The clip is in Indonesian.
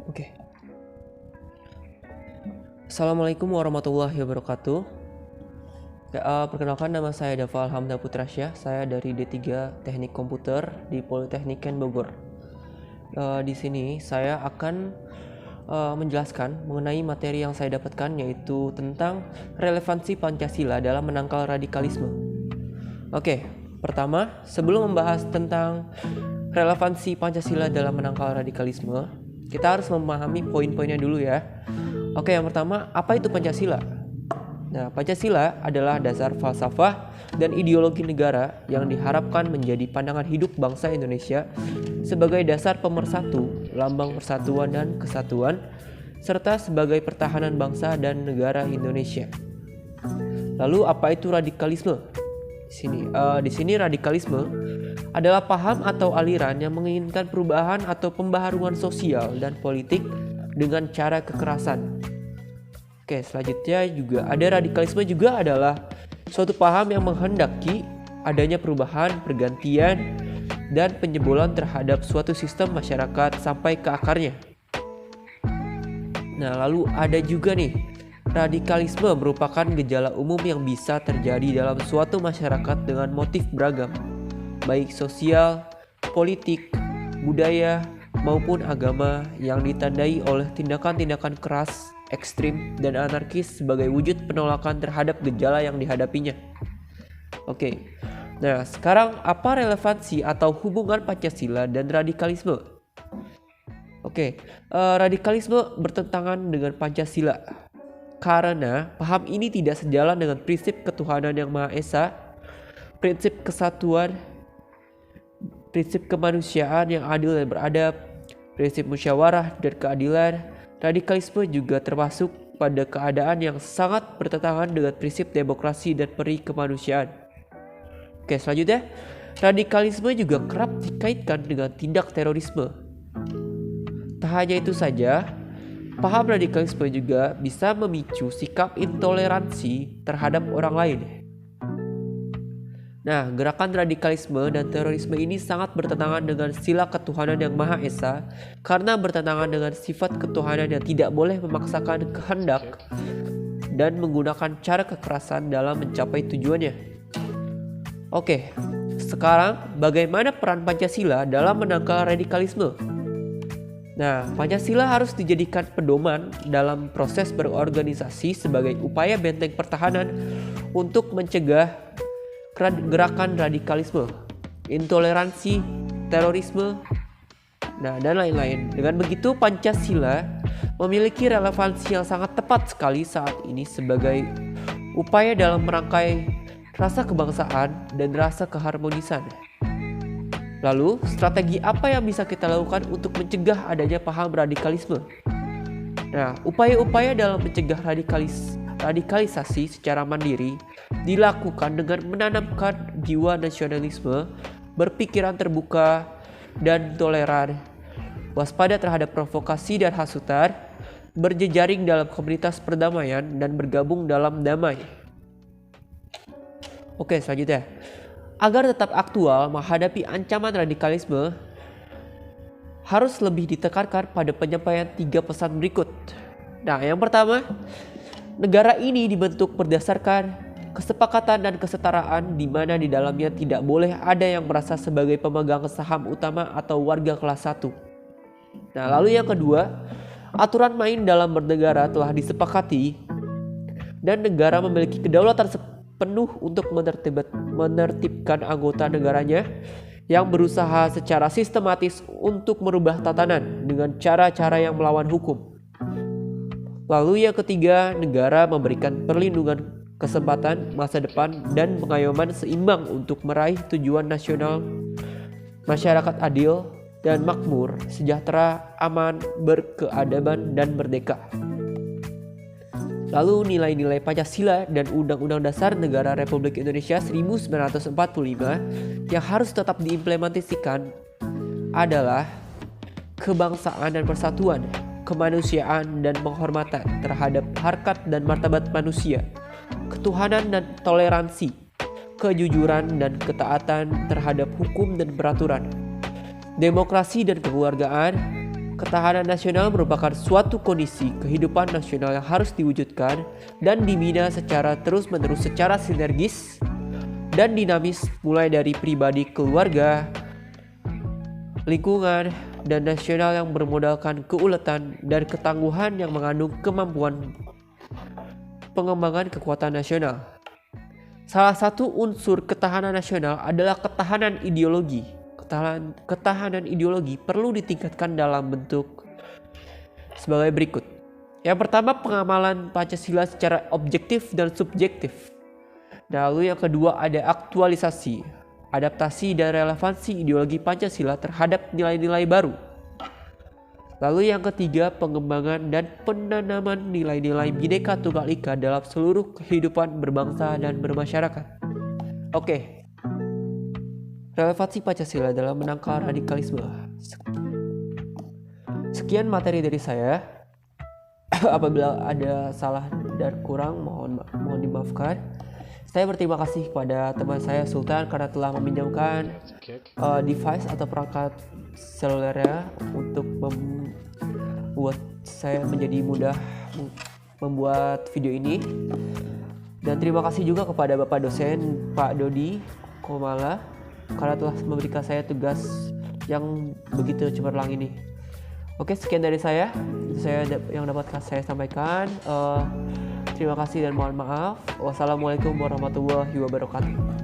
Oke. Assalamualaikum warahmatullahi wabarakatuh. Perkenalkan, nama saya Dava Alhamda Putrasyah. Saya dari D3 Teknik Komputer di Politeknik Ken Bogor. Di sini saya akan menjelaskan mengenai materi yang saya dapatkan, yaitu tentang relevansi Pancasila dalam menangkal radikalisme. Oke, pertama, sebelum membahas tentang relevansi Pancasila dalam menangkal radikalisme, kita harus memahami poin-poinnya dulu ya. Oke, yang pertama, apa itu Pancasila? Nah, Pancasila adalah dasar falsafah dan ideologi negara yang diharapkan menjadi pandangan hidup bangsa Indonesia sebagai dasar pemersatu, lambang persatuan dan kesatuan, serta sebagai pertahanan bangsa dan negara Indonesia. Lalu, apa itu radikalisme? Di sini radikalisme adalah paham atau aliran yang menginginkan perubahan atau pembaharuan sosial dan politik dengan cara kekerasan. Oke, selanjutnya juga ada radikalisme juga adalah suatu paham yang menghendaki adanya perubahan, pergantian, dan penjebolan terhadap suatu sistem masyarakat sampai ke akarnya. Nah, lalu ada juga nih, radikalisme merupakan gejala umum yang bisa terjadi dalam suatu masyarakat dengan motif beragam, baik sosial, politik, budaya, maupun agama, yang ditandai oleh tindakan-tindakan keras, ekstrim, dan anarkis sebagai wujud penolakan terhadap gejala yang dihadapinya. Oke, nah sekarang apa relevansi atau hubungan Pancasila dan radikalisme? Oke, radikalisme bertentangan dengan Pancasila karena paham ini tidak sejalan dengan prinsip ketuhanan yang Maha Esa, prinsip kesatuan, prinsip kemanusiaan yang adil dan beradab, prinsip musyawarah dan keadilan. Radikalisme juga termasuk pada keadaan yang sangat bertentangan dengan prinsip demokrasi dan peri kemanusiaan. Oke, selanjutnya, radikalisme juga kerap dikaitkan dengan tindak terorisme. Tak hanya itu saja, paham radikalisme juga bisa memicu sikap intoleransi terhadap orang lain. Nah, gerakan radikalisme dan terorisme ini sangat bertentangan dengan sila ketuhanan yang Maha Esa karena bertentangan dengan sifat ketuhanan yang tidak boleh memaksakan kehendak dan menggunakan cara kekerasan dalam mencapai tujuannya. Oke, sekarang bagaimana peran Pancasila dalam menangkal radikalisme? Nah, Pancasila harus dijadikan pedoman dalam proses berorganisasi sebagai upaya benteng pertahanan untuk mencegah gerakan radikalisme, intoleransi, terorisme, dan lain-lain. Dengan begitu, Pancasila memiliki relevansi yang sangat tepat sekali saat ini sebagai upaya dalam merangkai rasa kebangsaan dan rasa keharmonisan. Lalu, strategi apa yang bisa kita lakukan untuk mencegah adanya paham radikalisme? Nah, upaya-upaya dalam mencegah radikalisasi secara mandiri dilakukan dengan menanamkan jiwa nasionalisme, berpikiran terbuka dan toleran, waspada terhadap provokasi dan hasutan, berjejaring dalam komunitas perdamaian, dan bergabung dalam damai. Oke, selanjutnya, agar tetap aktual menghadapi ancaman radikalisme, harus lebih ditekankan pada penyampaian 3 pesan berikut. Nah, yang pertama, negara ini dibentuk berdasarkan kesepakatan dan kesetaraan, di mana di dalamnya tidak boleh ada yang merasa sebagai pemegang saham utama atau warga kelas 1. Nah, lalu yang kedua, aturan main dalam bernegara telah disepakati dan negara memiliki kedaulatan penuh untuk menertibkan anggota negaranya yang berusaha secara sistematis untuk merubah tatanan dengan cara-cara yang melawan hukum. Lalu yang ketiga, negara memberikan perlindungan, kesempatan, masa depan, dan pengayoman seimbang untuk meraih tujuan nasional masyarakat adil dan makmur, sejahtera, aman, berkeadaban, dan merdeka. Lalu nilai-nilai Pancasila dan Undang-Undang Dasar Negara Republik Indonesia 1945 yang harus tetap diimplementasikan adalah kebangsaan dan persatuan, kemanusiaan dan penghormatan terhadap harkat dan martabat manusia, ketuhanan dan toleransi, kejujuran dan ketaatan terhadap hukum dan peraturan, demokrasi dan kekeluargaan, Ketahanan nasional merupakan suatu kondisi kehidupan nasional yang harus diwujudkan dan dibina secara terus-menerus secara sinergis dan dinamis mulai dari pribadi, keluarga, lingkungan, dan nasional yang bermodalkan keuletan dan ketangguhan yang mengandung kemampuan pengembangan kekuatan nasional. Salah satu unsur ketahanan nasional adalah ketahanan ideologi. Ketahanan ideologi perlu ditingkatkan dalam bentuk sebagai berikut. Yang pertama, pengamalan Pancasila secara objektif dan subjektif. Lalu yang kedua ada aktualisasi, adaptasi dan relevansi ideologi Pancasila terhadap nilai-nilai baru. Lalu yang ketiga, pengembangan dan penanaman nilai-nilai Bhinneka Tunggal Ika dalam seluruh kehidupan berbangsa dan bermasyarakat. Oke. Relevansi Pancasila dalam menangkal radikalisme. Sekian materi dari saya. Apabila ada salah dan kurang, mohon dimaafkan. Saya berterima kasih kepada teman saya Sultan karena telah meminjamkan device atau perangkat selulernya untuk membuat saya menjadi mudah membuat video ini. Dan terima kasih juga kepada Bapak dosen Pak Dodi Komala karena telah memberikan saya tugas yang begitu cemerlang ini. Oke, sekian dari saya. Itu saya yang dapat saya sampaikan. Terima kasih dan mohon maaf. Wassalamualaikum warahmatullahi wabarakatuh.